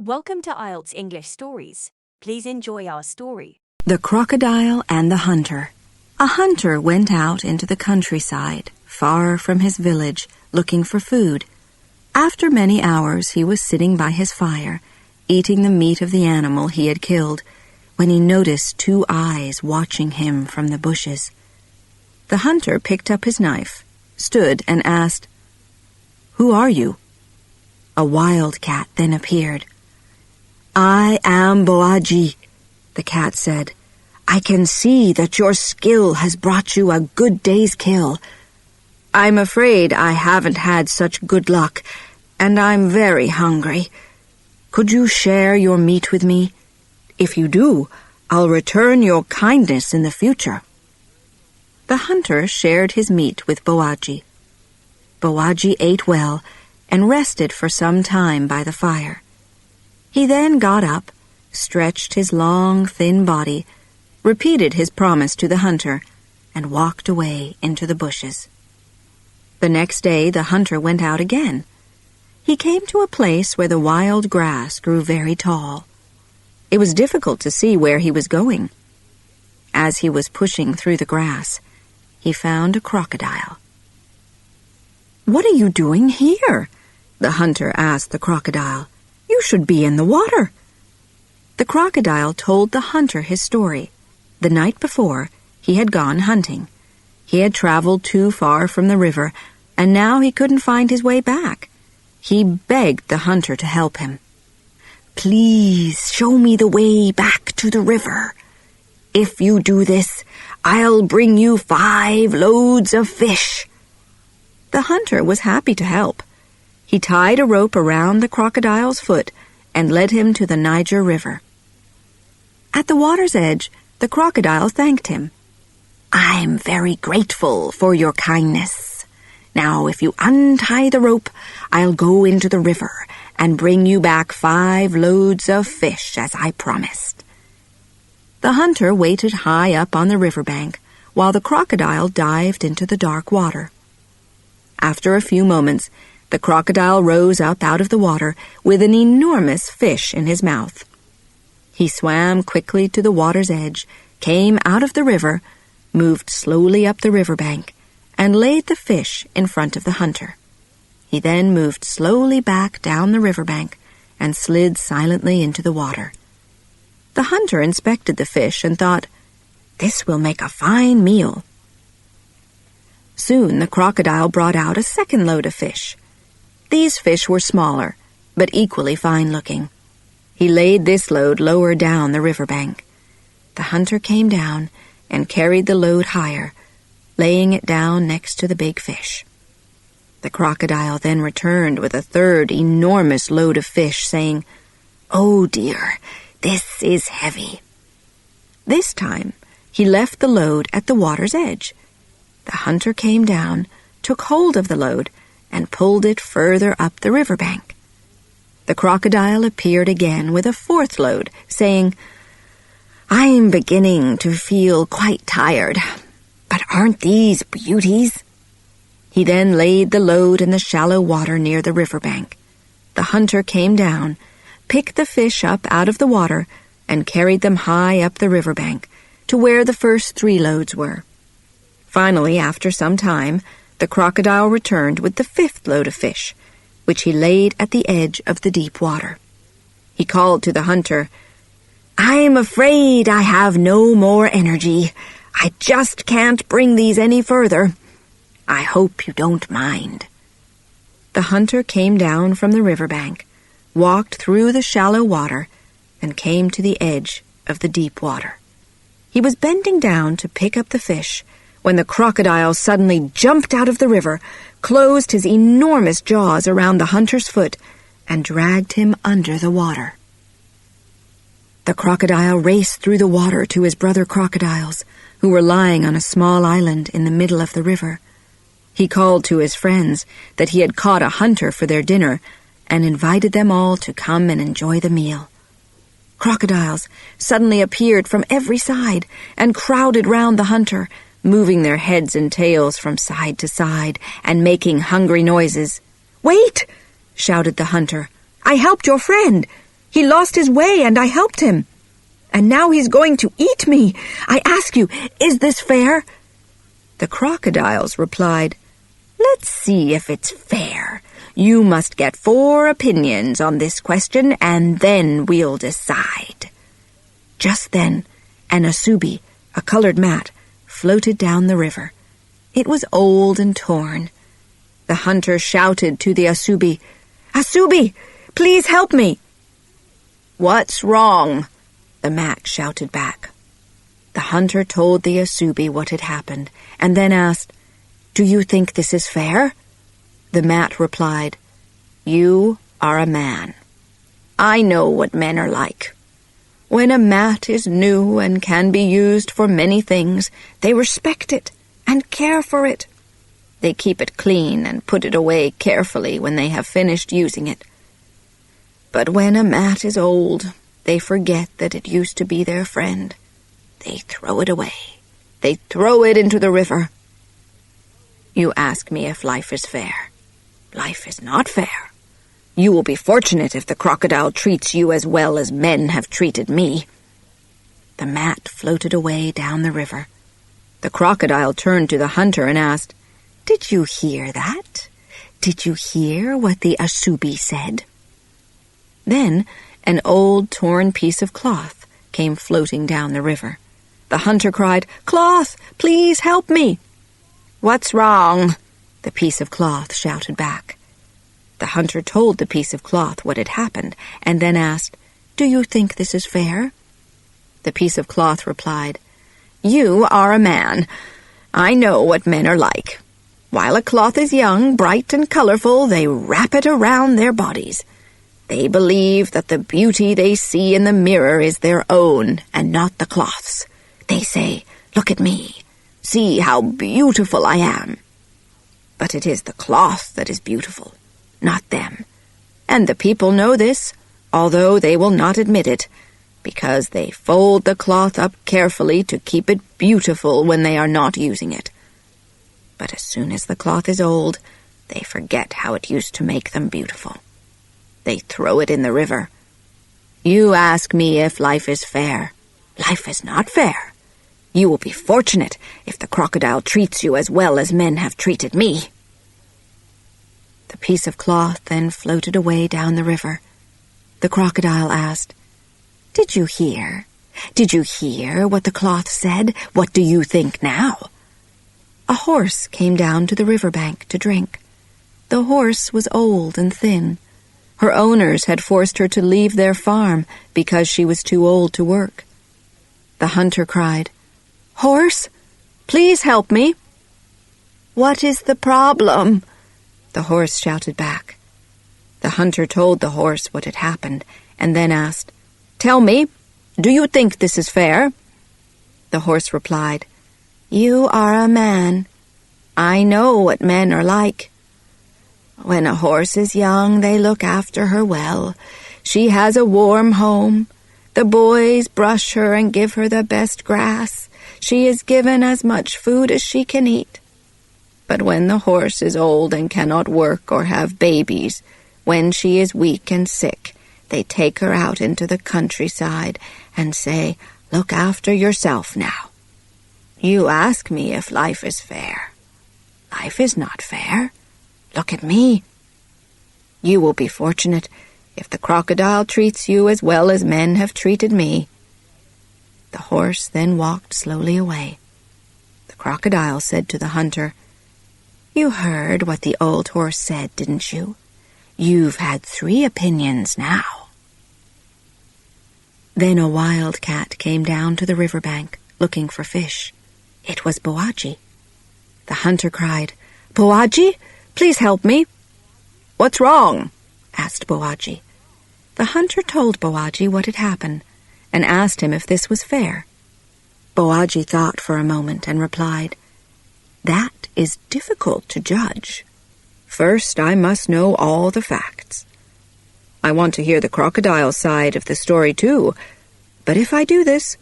Welcome to IELTS English Stories. Please enjoy our story. The Crocodile and the Hunter. A hunter went out into the countryside, far from his village, looking for food. After many hours he was sitting by his fire, eating the meat of the animal he had killed, when he noticed two eyes watching him from the bushes. The hunter picked up his knife, stood and asked, "Who are you?" A wildcat then appeared. "I am Boaji," the cat said. "I can see that your skill has brought you a good day's kill. I'm afraid I haven't had such good luck, and I'm very hungry. Could you share your meat with me? If you do, I'll return your kindness in the future." The hunter shared his meat with Boaji. Boaji ate well and rested for some time by the fire. He then got up, stretched his long, thin body, repeated his promise to the hunter, and walked away into the bushes. The next day the hunter went out again. He came to a place where the wild grass grew very tall. It was difficult to see where he was going. As he was pushing through the grass, he found a crocodile. "What are you doing here?" the hunter asked the crocodile. "You should be in the water." The crocodile told the hunter his story. The night before, he had gone hunting. He had traveled too far from the river, and now he couldn't find his way back. He begged the hunter to help him. "Please show me the way back to the river. If you do this, I'll bring you 5 loads of fish." The hunter was happy to help. He tied a rope around the crocodile's foot and led him to the Niger River. At the water's edge, the crocodile thanked him. "I'm very grateful for your kindness. Now, if you untie the rope, I'll go into the river and bring you back 5 loads of fish, as I promised." The hunter waited high up on the riverbank while the crocodile dived into the dark water. After a few moments, the crocodile rose up out of the water with an enormous fish in his mouth. He swam quickly to the water's edge, came out of the river, moved slowly up the riverbank, and laid the fish in front of the hunter. He then moved slowly back down the riverbank and slid silently into the water. The hunter inspected the fish and thought, "This will make a fine meal." Soon the crocodile brought out a second load of fish. These fish were smaller, but equally fine-looking. He laid this load lower down the riverbank. The hunter came down and carried the load higher, laying it down next to the big fish. The crocodile then returned with a third enormous load of fish, saying, "Oh dear, this is heavy." This time, he left the load at the water's edge. The hunter came down, took hold of the load, and pulled it further up the riverbank. The crocodile appeared again with a 4th load, saying, "I'm beginning to feel quite tired, but aren't these beauties?" He then laid the load in the shallow water near the riverbank. The hunter came down, picked the fish up out of the water, and carried them high up the riverbank to where the first 3 loads were. Finally, after some time, the crocodile returned with the 5th load of fish, which he laid at the edge of the deep water. He called to the hunter, "I'm afraid I have no more energy. I just can't bring these any further. I hope you don't mind." The hunter came down from the riverbank, walked through the shallow water, and came to the edge of the deep water. He was bending down to pick up the fish when the crocodile suddenly jumped out of the river, closed his enormous jaws around the hunter's foot, and dragged him under the water. The crocodile raced through the water to his brother crocodiles, who were lying on a small island in the middle of the river. He called to his friends that he had caught a hunter for their dinner and invited them all to come and enjoy the meal. Crocodiles suddenly appeared from every side and crowded round the hunter, moving their heads and tails from side to side and making hungry noises. "Wait!" shouted the hunter. "I helped your friend. He lost his way and I helped him. And now he's going to eat me. I ask you, is this fair?" The crocodiles replied, "Let's see if it's fair. You must get 4 opinions on this question, and then we'll decide." Just then, an asubi, a colored mat, floated down the river. It was old and torn. The hunter shouted to the asubi, "Asubi, please help me!" "What's wrong?" the mat shouted back. The hunter told the asubi what had happened, and then asked, "Do you think this is fair?" The mat replied, "You are a man. I know what men are like. When a mat is new and can be used for many things, they respect it and care for it. They keep it clean and put it away carefully when they have finished using it. But when a mat is old, they forget that it used to be their friend. They throw it away. They throw it into the river. You ask me if life is fair. Life is not fair. You will be fortunate if the crocodile treats you as well as men have treated me." The mat floated away down the river. The crocodile turned to the hunter and asked, "Did you hear that? Did you hear what the asubi said?" Then an old torn piece of cloth came floating down the river. The hunter cried, "Cloth, please help me!" "What's wrong?" the piece of cloth shouted back. The hunter told the piece of cloth what had happened, and then asked, "Do you think this is fair?" The piece of cloth replied, "You are a man. I know what men are like. While a cloth is young, bright and colorful, they wrap it around their bodies. They believe that the beauty they see in the mirror is their own and not the cloth's. They say, 'Look at me. See how beautiful I am.' But it is the cloth that is beautiful, not them. And the people know this, although they will not admit it, because they fold the cloth up carefully to keep it beautiful when they are not using it. But as soon as the cloth is old, they forget how it used to make them beautiful. They throw it in the river. You ask me if life is fair. Life is not fair. You will be fortunate if the crocodile treats you as well as men have treated me." The piece of cloth then floated away down the river. The crocodile asked, "Did you hear? Did you hear what the cloth said? What do you think now?" A horse came down to the riverbank to drink. The horse was old and thin. Her owners had forced her to leave their farm because she was too old to work. The hunter cried, "Horse, please help me." "What is the problem?" the horse shouted back. The hunter told the horse what had happened, and then asked, "Tell me, do you think this is fair?" The horse replied, "You are a man. I know what men are like. When a horse is young, they look after her well. She has a warm home. The boys brush her and give her the best grass. She is given as much food as she can eat. But when the horse is old and cannot work or have babies, when she is weak and sick, they take her out into the countryside and say, 'Look after yourself now.' You ask me if life is fair. Life is not fair. Look at me. You will be fortunate if the crocodile treats you as well as men have treated me." The horse then walked slowly away. The crocodile said to the hunter, "You heard what the old horse said, didn't you? You've had 3 opinions now." Then a wild cat came down to the riverbank, looking for fish. It was Boaji. The hunter cried, "Boaji, please help me." "What's wrong?" asked Boaji. The hunter told Boaji what had happened, and asked him if this was fair. Boaji thought for a moment and replied, "That is difficult to judge. First, I must know all the facts. I want to hear the crocodile side of the story too, but if I do this,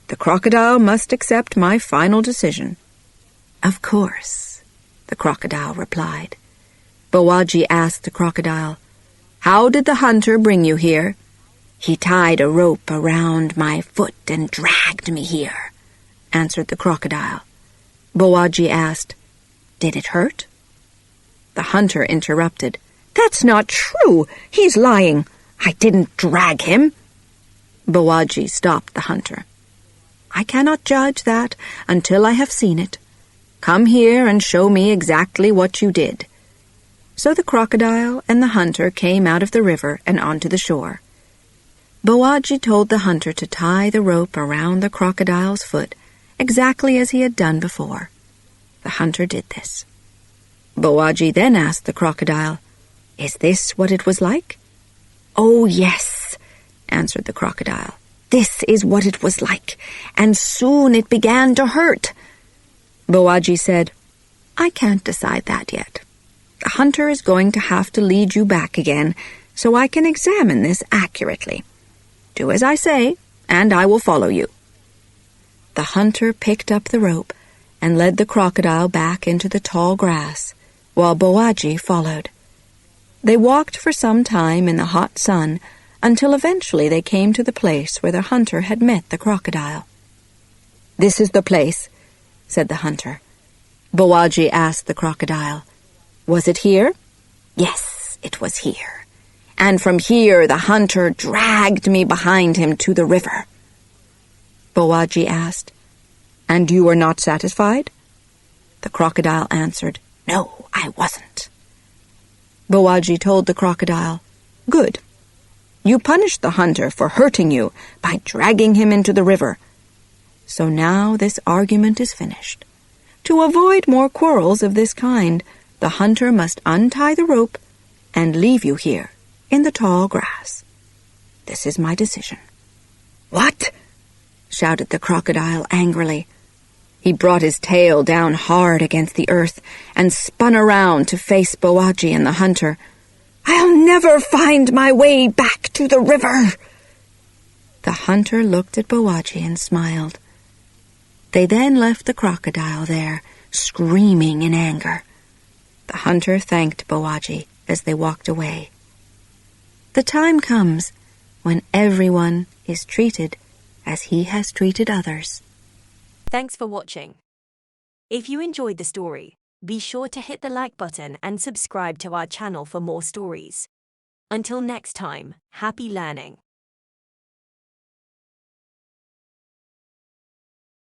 the crocodile must accept my final decision." "Of course," the crocodile replied. Boaji asked the crocodile, "How did the hunter bring you here?" "He tied a rope around my foot and dragged me here," answered the crocodile. Bowaji asked, "Did it hurt?" The hunter interrupted, "That's not true. He's lying. I didn't drag him." Bowaji stopped the hunter. "I cannot judge that until I have seen it. Come here and show me exactly what you did." So the crocodile and the hunter came out of the river and onto the shore. Bowaji told the hunter to tie the rope around the crocodile's foot, exactly as he had done before. The hunter did this. Bowaji then asked the crocodile, "Is this what it was like?" "Oh, yes," answered the crocodile. "This is what it was like, and soon it began to hurt." Bowaji said, "I can't decide that yet. The hunter is going to have to lead you back again, so I can examine this accurately. Do as I say, and I will follow you." The hunter picked up the rope and led the crocodile back into the tall grass, while Bowaji followed. They walked for some time in the hot sun until eventually they came to the place where the hunter had met the crocodile. "This is the place," said the hunter. Bowaji asked the crocodile, "Was it here?" "Yes, it was here. And from here the hunter dragged me behind him to the river." Bowaji asked, "And you were not satisfied?" The crocodile answered, "No, I wasn't." Bowaji told the crocodile, "Good. You punished the hunter for hurting you by dragging him into the river. So now this argument is finished. To avoid more quarrels of this kind, the hunter must untie the rope and leave you here in the tall grass. This is my decision." "What?" shouted the crocodile angrily. He brought his tail down hard against the earth and spun around to face Bowaji and the hunter. "I'll never find my way back to the river." The hunter looked at Bowaji and smiled. They then left the crocodile there, screaming in anger. The hunter thanked Bowaji as they walked away. The time comes when everyone is treated as he has treated others. Thanks for watching. If you enjoyed the story, be sure to hit the like button and subscribe to our channel for more stories. Until next time, happy learning.